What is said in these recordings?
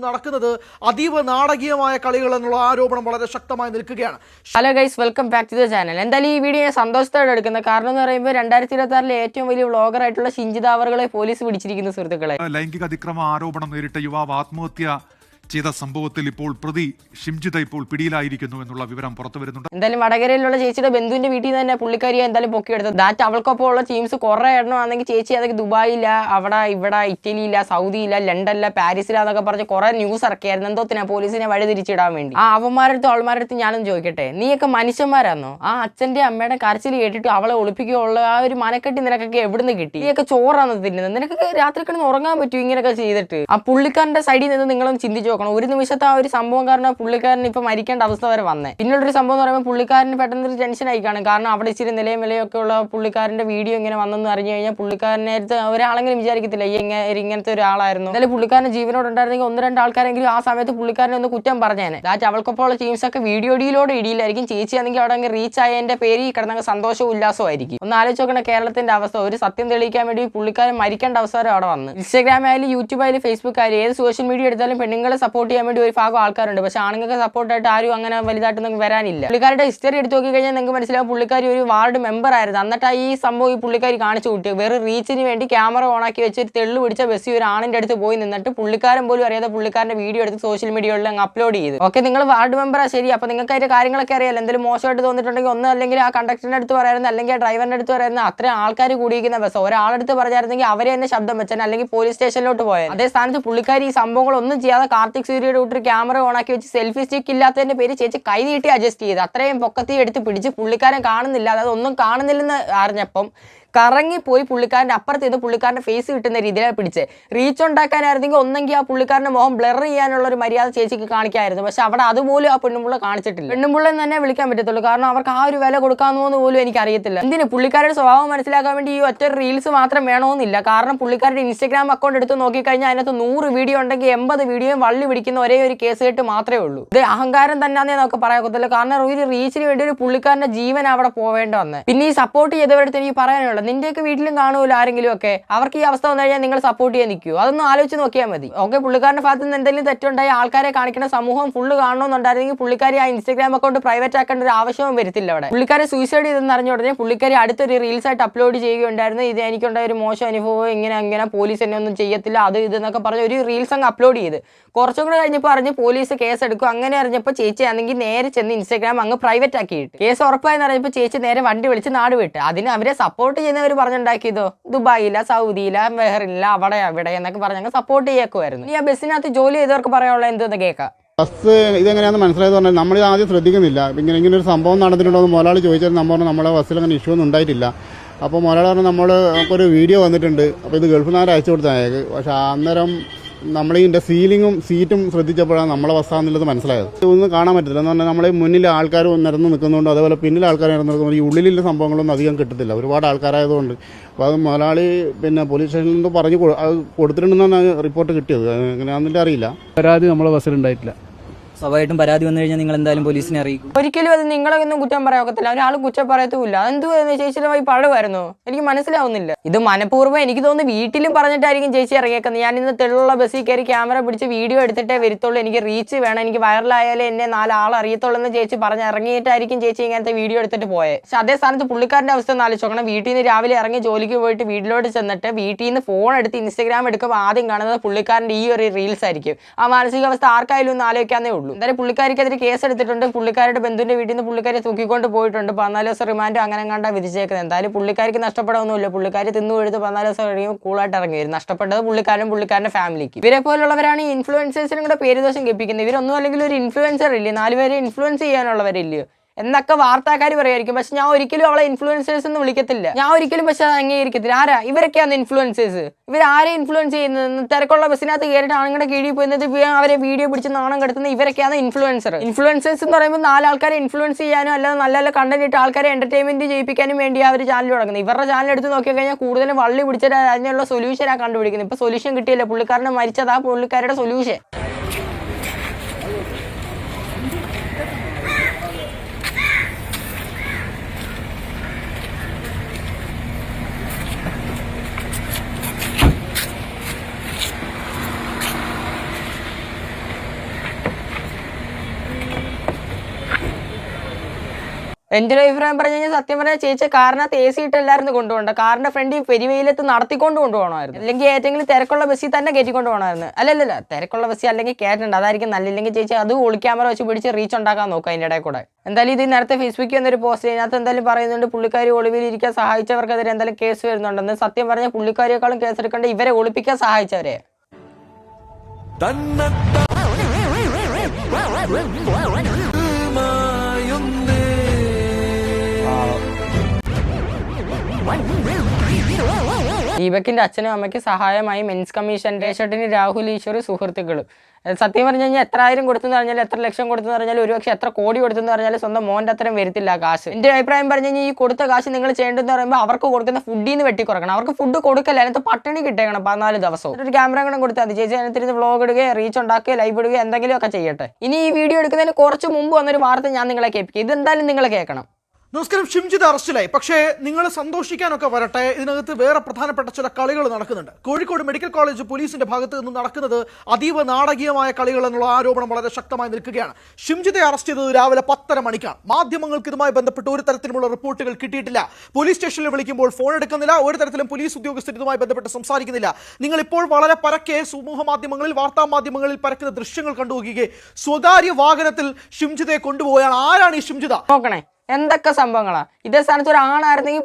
നടക്കുന്നത് അതീവ നാടകീയമായ കളികൾ എന്നുള്ള ആരോപണം വളരെ ശക്തമായി നിൽക്കുകയാണ്. Hello guys, welcome back to the channel. എന്തായാലും ഈ വീഡിയോ സന്തോഷത്തോടെ എടുക്കുന്നത് കാരണം എന്ന് പറയുമ്പോൾ 2026 ഏറ്റവും വലിയ വ്ളോഗർ ആയിട്ടുള്ള ഷിഞ്ചിത് അവറുകളെ പോലീസ് പിടിച്ചിരിക്കുന്ന സുഹൃത്തുക്കളെ. ലൈംഗിക അതിക്രമ ആരോപണം നേരിട്ട യുവാവ് ആത്മഹത്യ ചെയ്ത സംഭവത്തിൽ ഇപ്പോൾ പ്രതി ഷിംജിത ഇപ്പോൾ പിടിയിലായിരിക്കുന്നു എന്നുള്ള വിവരം പുറത്തു വരുന്നുണ്ട്. എന്തായാലും വടകരയിലുള്ള ചേച്ചിയുടെ ബന്ധുവിന്റെ വീട്ടിൽ നിന്ന് തന്നെ പുള്ളിക്കാരിയെ എന്തായാലും പൊക്കിയെടുത്തത്. ദാറ്റ് അവൾക്കൊപ്പമുള്ള ടീംസ് കുറെ എണ്ണമാണെങ്കിൽ ചേച്ചി അതൊക്കെ ദുബായില്ല, അവിടെ ഇവിടെ ഇറ്റലിയില്ല, സൗദിയില്ല, ലണ്ടനില്ല, പാരീസിലാന്നൊക്കെ പറഞ്ഞ് കുറെ ന്യൂസ് ഇറക്കിയായിരുന്നു. എന്തോത്തിനാ പോലീസിനെ വഴിതിരിച്ചിടാൻ വേണ്ടി. ആ അവന്മാരടുത്ത് അവന്മാരടുത്ത് ഞാനും ചോദിക്കട്ടെ, നീയൊക്കെ മനുഷ്യന്മാരാന്നോ? ആ അച്ഛന്റെ അമ്മയുടെ കരച്ചിൽ കേട്ടിട്ട് അവളെ ഒളിപ്പിക്കുകയുള്ള ആ ഒരു മനക്കെട്ടി നിനക്കൊക്കെ എവിടുന്ന് കിട്ടി? നീയൊക്കെ ചോറാന്ന് തിന്നുന്നത്? നിനക്കൊക്കെ രാത്രി കിടന്ന് ഉറങ്ങാൻ പറ്റും ഇങ്ങനെയൊക്കെ ചെയ്തിട്ട്? ആ പുള്ളിക്കാരന്റെ സൈഡിൽ നിന്ന് നിങ്ങളൊന്ന് ചിന്തിച്ചു. ഒരു നിമിഷത്തെ ആ ഒരു സംഭവം കാരണം പുള്ളിക്കാരൻ ഇപ്പൊ മരിക്കേണ്ട അവസ്ഥ വരെ വന്നേ. പിന്നുള്ളൊരു സംഭവം എന്ന് പറയുമ്പോൾ പുള്ളിക്കാരന് പെട്ടെന്നൊരു ടെൻഷൻ ആയി കാണും. കാരണം അവിടെ ഇച്ചിരി നിലയും വിലയൊക്കെ ഉള്ള പുള്ളിക്കാരന്റെ വീഡിയോ ഇങ്ങനെ വന്നെന്ന് അറിഞ്ഞു കഴിഞ്ഞാൽ പുള്ളിക്കാരനെ ഒരാളെങ്കിലും വിചാരിക്കത്തില്ല ഇങ്ങനത്തെ ഒരാളായിരുന്നു. എന്തായാലും പുള്ളിക്കാരൻ ജീവനോടുണ്ടായിരുന്നെങ്കിൽ 1-2 ആൾക്കാരെങ്കിലും ആ സമയത്ത് പുള്ളിക്കാരനെ ഒന്ന് കുറ്റം പറഞ്ഞേനെ. ദാറ്റ് അവൾക്കൊപ്പമുള്ള ടീംസ് ഒക്കെ വീഡിയോ ഡീലോട് ഇടിയിലായിരിക്കും. ചേച്ചി ആണെങ്കിൽ അവിടെ അങ്ങ് റീച്ച് ആയതിന്റെ പേര് കിടന്ന സന്തോഷവും ഉല്ലാസവും ആയിരിക്കും. ഒന്ന് ആലോചിച്ച് നോക്കണ കേരളത്തിന്റെ അവസ്ഥ. ഒരു സത്യം തെളിയിക്കാൻ വേണ്ടി പുള്ളിക്കാരൻ മരിക്കേണ്ട അവസ്ഥ വരെ അവിടെ വന്ന്. ഇൻസ്റ്റാഗ്രാം ആയാലും യൂട്യൂബ് ആയാലും ഫേസ്ബുക്ക് ആയാലും ഏത് സോഷ്യൽ മീഡിയ എടുത്താലും പെണ്ണുങ്ങളെ സപ്പോർട്ട് ചെയ്യാൻ വേണ്ടി ഒരു ഭാഗം ആൾക്കാരുണ്ട്. പക്ഷെ ആണുങ്ങൾക്ക് സപ്പോർട്ടായിട്ട് ആരും അങ്ങനെ വലുതായിട്ടൊന്നും വരാനില്ല. പുള്ളിക്കാരുടെ ഹിസ്റ്ററി എടുത്ത് നോക്കി കഴിഞ്ഞാൽ നിങ്ങൾക്ക് മനസ്സിലാവും പുള്ളിക്കാരി ഒരു വാർഡ് മെമ്പർ ആയിരുന്നു. എന്നിട്ട് ഈ സംഭവം ഈ പുള്ളിക്കാരി കാണിച്ചു കൂട്ടി. വേറെ റീച്ചിന് വേണ്ടി ക്യാമറ ഓണാക്കി വെച്ച് ഒരു തെള്ളു പിടിച്ച ബസ്സിൽ ഒരു ആണിന്റെ അടുത്ത് പോയി നിന്നിട്ട് പുള്ളിക്കാരൻ പോലും അറിയാതെ പുള്ളിക്കാരന്റെ വീഡിയോ എടുത്ത് സോഷ്യൽ മീഡിയകളിൽ അങ്ങ് അപ്ലോഡ് ചെയ്തു. ഓക്കെ, നിങ്ങൾ വാർഡ് മെമ്പറാ ശരി, അപ്പൊ നിങ്ങൾക്ക് അതിന്റെ കാര്യങ്ങളൊക്കെ അറിയാലോ. എന്തെങ്കിലും മോശമായിട്ട് തോന്നിയിട്ടുണ്ടെങ്കിൽ ഒന്ന് അല്ലെങ്കിൽ ആ കണ്ടക്ടറിന്റെ അടുത്ത് പറയായിരുന്നു, അല്ലെങ്കിൽ ആ ഡ്രൈവറിന്റെ അടുത്ത് പറയായിരുന്നു. അത്രയും ആൾക്കാർ കൂടിയിരിക്കുന്ന ബസ് ഒരാളടുത്ത് പറഞ്ഞായിരുന്നെങ്കിൽ അവരെ തന്നെ ശബ്ദം വെച്ചാൽ അല്ലെങ്കിൽ പോലീസ് സ്റ്റേഷനിലോട്ട് പോയത്. അതേ സ്ഥാനത്ത് പുള്ളിക്കാരി ഈ സംഭവങ്ങളൊന്നും ചെയ്യാതെ കാർത്തിക് സൂര്യയുടെ കൂട്ടർ ക്യാമറ ഓണാക്കി വെച്ച് സെൽഫി സ്റ്റിക്ക് ഇല്ലാത്തതിന്റെ പേര് ചേച്ചി കൈ നീട്ടി അഡ്ജസ്റ്റ് ചെയ്ത് അത്രയും പൊക്കത്തി എടുത്ത് പിടിച്ച് പുള്ളിക്കാരൻ കാണുന്നില്ല, അതായത് ഒന്നും കാണുന്നില്ലെന്ന് അറിഞ്ഞപ്പം കറങ്ങിപ്പോയി പുള്ളിക്കാരൻ്റെ അപ്പുറത്ത് നിന്ന് പുള്ളിക്കാരൻ്റെ ഫേസ് കിട്ടുന്ന രീതിയിലാണ് പിടിച്ച്. റീച്ച് ഉണ്ടാക്കാനായിരുന്നെങ്കിൽ ഒന്നെങ്കിൽ ആ പുള്ളിക്കാരൻ്റെ മുഖം ബ്ലർ ചെയ്യാനുള്ള ഒരു മര്യാദ ചേച്ചിക്ക് കാണിക്കായിരുന്നു. പക്ഷെ അവിടെ അതുപോലും ആ പെണ്ണുമ്പുള്ള കാണിച്ചിട്ടില്ല. പെണ്ണുമ്പുള്ളെന്ന് തന്നെ വിളിക്കാൻ പറ്റത്തുള്ളൂ. കാരണം അവർക്ക് ആ ഒരു വില കൊടുക്കാമെന്ന് പോലും എനിക്ക് അറിയത്തില്ല. എന്തിന് പുള്ളിക്കാരുടെ സ്വഭാവം മനസ്സിലാക്കാൻ വേണ്ടി ഈ ഒറ്റ റീൽസ് മാത്രം വേണമെന്നില്ല. കാരണം പുള്ളിക്കാരുടെ ഇൻസ്റ്റാഗ്രാം അക്കൗണ്ട് എടുത്ത് നോക്കിക്കഴിഞ്ഞാൽ അതിനകത്ത് 100 വീഡിയോ ഉണ്ടെങ്കിൽ 80 വീഡിയോയും വള്ളി പിടിക്കുന്ന ഒരേ ഒരു കേസ് കേട്ട് മാത്രമേ ഉള്ളൂ. ഇത് അഹങ്കാരം തന്നെയാണെന്നേ നമുക്ക് പറയാക്കത്തില്ല. കാരണം ഒരു റീച്ചിന് വേണ്ടി ഒരു പുള്ളിക്കാരൻ്റെ ജീവൻ അവിടെ പോവേണ്ട വന്ന്. പിന്നെ ഈ സപ്പോർട്ട് ചെയ്തവരടുത്ത് എനിക്ക് പറയാനുള്ള, നിന്റെയൊക്കെ വീട്ടിലും കാണുമല്ലോ ആരെങ്കിലും ഒക്കെ, അവർക്ക് ഈ അവസ്ഥ വന്നു കഴിഞ്ഞാൽ നിങ്ങൾ സപ്പോർട്ട് ചെയ്യാൻ നിൽക്കുമോ? അതൊന്നും ആലോചിച്ച് നോക്കിയാൽ മതി. ഓക്കെ, പുള്ളിക്കാരൻ്റെ ഭാഗത്ത് നിന്ന് എന്തെങ്കിലും തെറ്റുണ്ടായി ആൾക്കാരെ കാണിക്കുന്ന സമൂഹം ഫുള്ള് കാണണമെന്നുണ്ടായിരുന്നെങ്കിൽ പുള്ളിക്കാരി ആ ഇൻസ്റ്റാഗ്രാം അക്കൗണ്ട് പ്രൈവറ്റ് ആക്കേണ്ട ഒരു ആവശ്യവും വരുത്തില്ല. അവിടെ പുള്ളിക്കാരെ സൂയിസൈഡ് ചെയ്തെന്ന് അറിഞ്ഞ ഉടനെ പുള്ളിക്കാരി അടുത്തൊരു റീൽസ് ആയിട്ട് അപ്ലോഡ് ചെയ്യുകയുണ്ടായിരുന്നു. ഇത് എനിക്കുണ്ടായ ഒരു മോശം അനുഭവം, ഇങ്ങനെ പോലീസ് എന്നെ ഒന്നും ചെയ്യത്തില്ല, അത് ഇതെന്നൊക്കെ പറഞ്ഞ് ഒരു റീൽസ് അങ്ങ് അപ്ലോഡ് ചെയ്ത് കുറച്ചും കൂടെ കഴിഞ്ഞപ്പോൾ അറിഞ്ഞ് പോലീസ് കേസ് എടുക്കും. അങ്ങനെ അറിഞ്ഞപ്പോൾ ചേച്ചി ആണെങ്കിൽ നേരെ ചെന്ന് ഇൻസ്റ്റാഗ്രാം അങ്ങ് പ്രൈവറ്റ് ആക്കിയിട്ട് കേസ് ഉറപ്പായെന്ന് അറിഞ്ഞപ്പോൾ ചേച്ചി നേരെ വണ്ടി വിളിച്ച് നാട് വിട്ട്. അതിന് അവരെ സപ്പോർട്ട് ചെയ്യുന്നവർ പറഞ്ഞുണ്ടാക്കിയതോ ദുബായില്ല, സൗദിയില്ല, ബഹറിനില്ല, അവിടെ എന്നൊക്കെ പറഞ്ഞങ്ങ് സപ്പോർട്ട് ചെയ്യേക്കുമായിരുന്നു. ഈ ആ ബസ്സിനകത്ത് ജോലി ചെയ്തവർക്ക് പറയാനുള്ള എന്തെന്ന് കേൾക്കാം. ബസ് ഇതെങ്ങനെയാണെന്ന് മനസ്സിലായത് പറഞ്ഞാൽ നമ്മളിത് ആദ്യം ശ്രദ്ധിക്കുന്നില്ല. ഇങ്ങനെ ഒരു സംഭവം നടന്നിട്ടുണ്ടോ എന്ന് മുതലാളി ചോദിച്ചാൽ നമ്മൾ പറഞ്ഞു നമ്മളെ ബസ്സിൽ അങ്ങനെ ഇഷ്യൂ ഒന്നും ഉണ്ടായിട്ടില്ല. അപ്പോൾ മുതലാളി പറഞ്ഞു നമുക്കൊരു വീഡിയോ വന്നിട്ടുണ്ട്, അപ്പോൾ ഇത് ഗൾഫിൽ നിന്ന് അയച്ചു കൊടുത്തത്. പക്ഷേ അന്നേരം നമ്മൾ ഇതിൻ്റെ സീലിങ്ങും സീറ്റും ശ്രദ്ധിച്ചപ്പോഴാണ് നമ്മളെ ബസ്സാന്നുള്ളത് മനസ്സിലായത്. ഇതൊന്നും കാണാൻ പറ്റില്ല എന്ന് പറഞ്ഞാൽ നമ്മളെ മുന്നിൽ ആൾക്കാർ നിരന്ന് നിൽക്കുന്നുണ്ട്, അതേപോലെ പിന്നിൽ ആൾക്കാർ നിരന്ന് നിൽക്കുന്നുണ്ട്. ഈ ഉള്ളിലുള്ള സംഭവങ്ങളൊന്നും അധികം കിട്ടത്തില്ല, ഒരുപാട് ആൾക്കാരായതുകൊണ്ട്. അപ്പോൾ അത് മുതലാളി പിന്നെ പോലീസ് സ്റ്റേഷനിൽ നിന്ന് പറഞ്ഞ് കൊടുത്തിട്ടുണ്ടെന്നാണ് റിപ്പോർട്ട് കിട്ടിയത്. എങ്ങനെയാണെന്നില്ല അറിയില്ല. പരാതി നമ്മളെ ബസ്സിലുണ്ടായിട്ടില്ല. സ്വാഭാവികമായിട്ടും പരാതി വന്നു കഴിഞ്ഞാൽ നിങ്ങൾ എന്തായാലും പോലീസിനെ അറിയിക്കും. ഒരിക്കലും അത് നിങ്ങളൊന്നും കുറ്റം പറയാക്കത്തില്ല, ഒരാൾ കുറ്റം പറയത്തുമില്ല. അതെന്തുവായിരുന്നു ചേച്ചിയുടെ വഴി പഴമായിരുന്നു? എനിക്ക് മനസ്സിലാവുന്നില്ല. ഇത് മനഃപൂർവ്വം എനിക്ക് തോന്നുന്നു വീട്ടിലും പറഞ്ഞിട്ടായിരിക്കും ചേച്ചി ഇറങ്ങിയേക്കുന്നത്. ഞാൻ ഇന്ന് തെള്ളുള്ള ബസ്സിൽ കയറി ക്യാമറ പിടിച്ച് വീഡിയോ എടുത്തിട്ടേ വരുത്തുള്ളൂ, എനിക്ക് റീച്ച് വേണം, എനിക്ക് വൈറലായാലേ എന്നെ 4 ആൾ അറിയത്തുള്ളൂ എന്ന് ചേച്ചി പറഞ്ഞ് ഇറങ്ങിയിട്ടായിരിക്കും ചേച്ചി ഇങ്ങനത്തെ വീഡിയോ എടുത്തിട്ട് പോയത്. പക്ഷെ അതേ സ്ഥാനത്ത് പുള്ളിക്കാരൻ്റെ അവസ്ഥ ഒന്ന് ആലോചിച്ച് നോക്കണം. വീട്ടിൽ നിന്ന് രാവിലെ ഇറങ്ങി ജോലിക്ക് പോയിട്ട് വീട്ടിലോട്ട് ചെന്നിട്ട് വീട്ടിൽ നിന്ന് ഫോൺ എടുത്ത് ഇൻസ്റ്റാഗ്രാം എടുക്കുമ്പോൾ ആദ്യം കാണുന്നത് പുള്ളിക്കാരൻ്റെ ഈ ഒരു റീൽസ് ആയിരിക്കും. ആ മാനസികാവസ്ഥ ആർക്കായാലും ഒന്ന് ആലോചിക്കാന്നേ ഉള്ളൂ. എന്തായാലും പുള്ളിക്കാരിക്കെതിരെ കേസ് എടുത്തിട്ടുണ്ട്. പുള്ളിക്കാരുടെ ബന്ധുവിന്റെ വീട്ടിൽ നിന്ന് പുള്ളിക്കാരെ തൂക്കിക്കൊണ്ട് പോയിട്ടുണ്ട്. 14 ദിവസം റിമാൻഡ് അങ്ങനെ കണ്ടാ വിധിച്ചേക്കുന്നത്. എന്തായാലും പുള്ളിക്കാരിക്ക് നഷ്ടപ്പെടാനൊന്നുമില്ല. പുള്ളിക്കാരി തിന്നു എഴുത്ത് 14 ദിവസം കഴിയുമ്പോൾ കൂളായിട്ട് ഇറങ്ങി വരും. നഷ്ടപ്പെട്ടത് പുള്ളിക്കാരൻ്റെ ഫാമിലിക്ക്. ഇവരെ പോലുള്ളവരാണ് ഈ ഇൻഫ്ലുവൻസേഴ്സിനും കൂടെ പേര് ദോഷം കേൾപ്പിക്കുന്നത്. ഇവരൊന്നും അല്ലെങ്കിൽ ഒരു ഇൻഫ്ലുവൻസർ ഇല്ലേ, 4 പേരെ ഇൻഫ്ലുവൻസ് ചെയ്യാനുള്ളവരില്ലയോ എന്നൊക്കെ വാർത്താക്കാർ പറയായിരിക്കും. പക്ഷെ ഞാൻ ഒരിക്കലും അവളെ ഇൻഫ്ലുവൻസേഴ്സ് എന്ന് വിളിക്കത്തില്ല. ഞാൻ ഒരിക്കലും പക്ഷെ അത് അംഗീകരിക്കത്തില്ല. ആരാ ഇവരൊക്കെയാണ് ഇൻഫ്ലുവൻസേഴ്സ്? ഇവരാരെ ഇൻഫ്ലുവൻസ് ചെയ്യുന്നത്? തിരക്കുള്ള ബസ്സിനകത്ത് കയറിയിട്ട് ആണുങ്ങളുടെ കീഴിൽ പോയിരുന്നത് അവരെ വീഡിയോ പിടിച്ച് നാണം കെടുത്തുന്ന ഇവരൊക്കെയാണ് ഇൻഫ്ലുവൻസർ. ഇൻഫ്ലുവൻസേഴ്സ് എന്ന് പറയുമ്പോൾ 4 ആൾക്കാരെ ഇൻഫ്ലുവൻസ് ചെയ്യാനോ അല്ലാതെ നല്ല നല്ല കണ്ടന്റ് ഇട്ട് ആൾക്കാരെ എന്റർടൈൻമെന്റ് ചെയ്യിപ്പിക്കാനും വേണ്ടി അവർ ചാനൽ തുടങ്ങുന്നത്. ഇവരുടെ ചാനൽ എടുത്ത് നോക്കി കഴിഞ്ഞാൽ കൂടുതലും വള്ളി പിടിച്ചിട്ട് അതിനുള്ള സൊല്യൂഷനാണ് കണ്ടുപിടിക്കുന്നത്. ഇപ്പോൾ സൊല്യൂഷൻ കിട്ടിയില്ല, പുള്ളിക്കാരനെ മരിച്ചതാ പുള്ളിക്കാരുടെ സൊല്യൂഷൻ. എൻ്റെ ഒരു അഭിപ്രായം പറഞ്ഞു കഴിഞ്ഞാൽ സത്യം പറഞ്ഞാൽ ചേച്ചി കാറിനകത്ത് AC ഇട്ടല്ലായിരുന്നു കൊണ്ടുപോകേണ്ട. കാറിന്റെ ഫ്രണ്ടിൽ പെരുവെയിലത്ത് നടത്തിക്കൊണ്ട് കൊണ്ടുപോകണമായിരുന്നു. അല്ലെങ്കിൽ ഏതെങ്കിലും തിരക്കുള്ള ബസ്സിൽ തന്നെ കയറ്റിക്കൊണ്ട് പോകണമായിരുന്നു. അല്ലല്ല തിരക്കുള്ള ബസ്സിൽ അല്ലെങ്കിൽ കയറ്റണ്ട, അതായിരിക്കും നല്ല. ഇല്ലെങ്കിൽ ചേച്ചി അത് ക്യാമറ വെച്ച് പിടിച്ച് റീച്ച് ഉണ്ടാക്കാൻ നോക്കുക അതിൻ്റെ ഇടയിൽ കൂടെ. എന്തായാലും ഇത് നേരത്തെ ഫേസ്ബുക്കിൽ എന്നൊരു പോസ്റ്റ് ഇതിനകത്ത് എന്തായാലും പറയുന്നുണ്ട് പുള്ളിക്കാരി ഒളിവിലിരിക്കാൻ സഹായിച്ചവർക്കെതിരെ എന്തായാലും കേസ് വരുന്നുണ്ടെന്ന്. സത്യം പറഞ്ഞാൽ പുള്ളിക്കാരിയേക്കാളും കേസ് എടുക്കേണ്ട ഇവരെ ഒളിപ്പിക്കാൻ സഹായിച്ചവരെ. ദീപകിന്റെ അച്ഛനും അമ്മയ്ക്ക് സഹായമായി മെൻസ് കമ്മീഷൻ, രേഷട്ടിന് രാഹുൽ ഈശ്വർ, സുഹൃത്തുക്കളും. സത്യം പറഞ്ഞു കഴിഞ്ഞാൽ എത്ര ആയിരം കൊടുത്തെന്ന് പറഞ്ഞാൽ, എത്ര ലക്ഷം കൊടുത്തെന്ന് പറഞ്ഞാൽ, ഒരുപക്ഷെ എത്ര കോടി കൊടുത്തെന്ന് പറഞ്ഞാൽ സ്വന്തം മോൻ്റെ അത്രയും വരത്തില്ല കാശ്. എൻ്റെ അഭിപ്രായം പറഞ്ഞു കഴിഞ്ഞാൽ ഈ കൊടുത്ത കാശ് നിങ്ങൾ ചെയ്യേണ്ടതെന്ന് പറയുമ്പോൾ അവർക്ക് കൊടുക്കുന്ന ഫുഡിൽ നിന്ന് വെട്ടി കുറക്കണം. അവർക്ക് ഫുഡ് കൊടുക്കല്ല, അതിനകത്ത് പട്ടിണി കിട്ടേക്കണം 14 ദിവസവും. ഒരു ക്യാമറ കൂടെ കൊടുത്താൽ മതി. ചേച്ചി അതിനകത്തിരുന്ന് വ്ളോഗ് ഇടുകയോ റീച്ച് ഉണ്ടാക്കുകയോ ലൈവ് ഇടുകയോ എന്തെങ്കിലുമൊക്കെ ചെയ്യട്ടെ. ഇനി ഈ വീഡിയോ എടുക്കുന്നതിന് കുറച്ച് മുമ്പ് വന്നൊരു വാർത്ത ഞാൻ നിങ്ങളെ കേൾപ്പിക്കും. ഇതെന്തായാലും നിങ്ങൾ കേൾക്കണം. നമസ്കാരം. ഷിംജിത് അറസ്റ്റിലായി. പക്ഷേ നിങ്ങൾ സന്തോഷിക്കാനൊക്കെ വരട്ടെ, ഇതിനകത്ത് വേറെ പ്രധാനപ്പെട്ട ചില കളികൾ നടക്കുന്നുണ്ട്. കോഴിക്കോട് മെഡിക്കൽ കോളേജ് പോലീസിന്റെ ഭാഗത്ത് നിന്നും നടക്കുന്നത് അതീവ നാടകീയമായ കളികൾ എന്നുള്ള ആരോപണം വളരെ ശക്തമായി നിൽക്കുകയാണ്. ഷിംജിത്തെ അറസ്റ്റ് ചെയ്തത് രാവിലെ 10:30 മണിക്കാണ്. മാധ്യമങ്ങൾക്ക് ഇതുമായി ബന്ധപ്പെട്ട് ഒരു തരത്തിലുമുള്ള റിപ്പോർട്ടുകൾ കിട്ടിയിട്ടില്ല. പോലീസ് സ്റ്റേഷനിൽ വിളിക്കുമ്പോൾ ഫോൺ എടുക്കുന്നില്ല. ഒരു തരത്തിലും പോലീസ് ഉദ്യോഗസ്ഥർ ഇതുമായി ബന്ധപ്പെട്ട് സംസാരിക്കുന്നില്ല. നിങ്ങൾ ഇപ്പോൾ വളരെ പരക്കെ സമൂഹ മാധ്യമങ്ങളിൽ, വാർത്താ മാധ്യമങ്ങളിൽ പരക്കുന്ന ദൃശ്യങ്ങൾ കണ്ടുപോകുകയെ സ്വകാര്യ വാഹനത്തിൽ ഷിംജിത്തെ കൊണ്ടുപോയാണ്. ആരാണ് ഈ ഷിംജിത? നോക്കണേ എന്തൊക്കെ സംഭവങ്ങളാണ്. ഇതേ സ്ഥാനത്ത് ഒരു ആണായിരുന്നെങ്കിൽ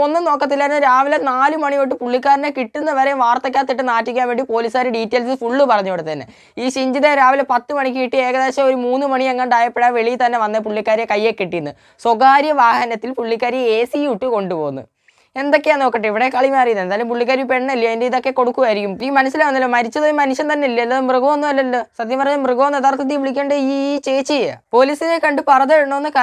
ഒന്നും നോക്കത്തില്ലായിരുന്നു. രാവിലെ 4 മണി തൊട്ട് പുള്ളിക്കാരനെ കിട്ടുന്നവരെ വാർത്തക്കകത്തിട്ട് നാറ്റിക്കാൻ വേണ്ടി പോലീസുകാർ ഡീറ്റെയിൽസ് ഫുള്ള് പറഞ്ഞു കൊടുത്തന്നെ. ഈ ഷിംജിതെ രാവിലെ 10 മണിക്ക് കിട്ടി. ഏകദേശം ഒരു 3 മണി എങ്ങാണ്ടായപ്പോഴാണ് വെളിയിൽ തന്നെ വന്ന പുള്ളിക്കാരിയെ കയ്യെ കിട്ടിയെന്ന്. സ്വകാര്യ വാഹനത്തിൽ പുള്ളിക്കാരി AC ഇട്ട് കൊണ്ടുപോകുന്നു. എന്തൊക്കെയാ നോക്കട്ടെ, ഇവിടെ കളി മാറിയത്. എന്തായാലും പുള്ളിക്കാരി പെണ്ണല്ലേ, അതിൻ്റെ ഇതൊക്കെ കൊടുക്കുമായിരിക്കും. ഈ മനസ്സിലാവുന്നല്ലോ, മരിച്ചത് മനുഷ്യൻ തന്നെ ഇല്ല, അല്ലാതെ മൃഗമൊന്നും അല്ലല്ലോ. സത്യം പറഞ്ഞാൽ മൃഗമെന്ന് യഥാർത്ഥത്തിൽ വിളിക്കേണ്ട ഈ ചേച്ചിയെ. പോലീസിനെ കണ്ട് പർദ്ദ ഇടണമെന്ന്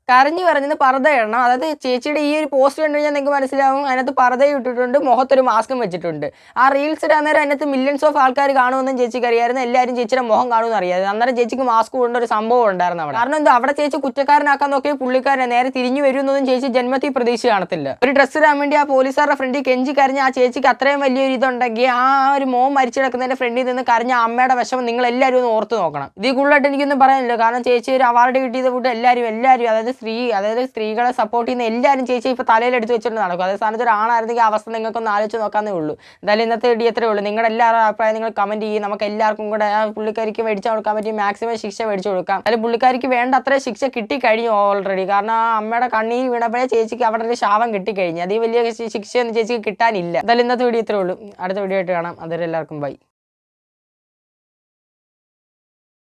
കരഞ്ഞു പർദ്ദ ഇടണം. അതായത് ചേച്ചിയുടെ ഈ ഒരു പോസ്റ്റ് കണ്ടു കഴിഞ്ഞാൽ നിങ്ങൾക്ക് മനസ്സിലാവും. അതിനകത്ത് പർദ്ദയും ഇട്ടിട്ടുണ്ട്, മുഖത്തൊരു മാസ്കും വെച്ചിട്ടുണ്ട്. ആ റീൽസ് ഇടാൻ നേരം അതിനകത്ത് മില്യൺസ് ഓഫ് ആൾക്കാർ കാണുമെന്നും ചേച്ചിക്ക് അറിയായിരുന്നു. എല്ലാവരും ചേച്ചിയുടെ മുഖം കാണുമെന്ന് അറിയാതെ. അന്നേരം ചേച്ചിക്ക് മാസ്ക് കൊണ്ട് ഒരു സംഭവം ഉണ്ടായിരുന്നു അവിടെ. കാരണം എന്താ, അവിടെ ചേച്ചി കുറ്റക്കാരനാക്കാൻ നോക്കിയ പുള്ളിക്കാരനെ നേരെ തിരിഞ്ഞു വരുന്നതും ചേച്ചി ജന്മത്തിൽ പ്രതീക്ഷ കാണത്തില്ല. ഒരു ഡ്രസ്സ് ഇടാൻ വേണ്ടി ആ പോലീസുകാരുടെ ഫ്രണ്ടിൽ കെഞ്ചി കരഞ്ഞ ആ ചേച്ചിക്ക് അത്രയും വലിയൊരു ഇതുണ്ടെങ്കിൽ ആ ഒരു മോൻ മരിച്ചു കിടക്കുന്നതിന്റെ ഫ്രണ്ടിൽ നിന്ന് കരഞ്ഞ അമ്മയുടെ വിഷമം നിങ്ങൾ എല്ലാവരും ഒന്ന് ഓർത്ത് നോക്കണം. ഇതിൽ കൂടുതലായിട്ട് എനിക്കൊന്നും പറയാനില്ല. കാരണം ചേച്ചി ഒരു അവാർഡ് കിട്ടിയത് കൂട്ട് എല്ലാവരും അതായത് സ്ത്രീകളെ സപ്പോർട്ട് ചെയ്യുന്ന എല്ലാവരും ചേച്ചി ഇപ്പോൾ തലയിലെടുത്ത് വെച്ചിട്ട് നടക്കും. അതേ സ്ഥാനത്ത് ഒരു ആണായിരുന്നെങ്കിൽ അവസ്ഥ നിങ്ങൾക്കൊന്ന് ആലോചിച്ച് നോക്കാന്നേ ഉള്ളൂ. എന്തായാലും ഇന്നത്തെ വീഡിയോ എത്രയേ ഉള്ളൂ. നിങ്ങളുടെ എല്ലാവരുടെ അഭിപ്രായം നിങ്ങൾ കമൻറ്റ് ചെയ്യും. നമുക്ക് എല്ലാവർക്കും കൂടെ ആ പുള്ളിക്കാരിക്ക് മേടിച്ചു കൊടുക്കാൻ പറ്റി മാക്സിമം ശിക്ഷ മേടിച്ചു കൊടുക്കാം. അതിൽ പുള്ളിക്കാരിക്ക് വേണ്ട അത്ര ശിക്ഷ കിട്ടിക്കഴിഞ്ഞു ഓൾറെഡി. കാരണം ആ അമ്മയുടെ കണ്ണീർ വീണപ്പോഴേ ചേച്ചിക്ക് അവിടെ ഒരു ശാപം കിട്ടിക്കഴിഞ്ഞു. അതീ വലിയ ശിക്ഷയൊന്നും ചേച്ചിക്ക് കിട്ടാനില്ല. എന്തായാലും ഇന്നത്തെ വീഡിയോ ഇത്രയേ ഉള്ളൂ. അടുത്ത വീഡിയോ ആയിട്ട് കാണാം. അതുവരെ എല്ലാവർക്കും ബൈ.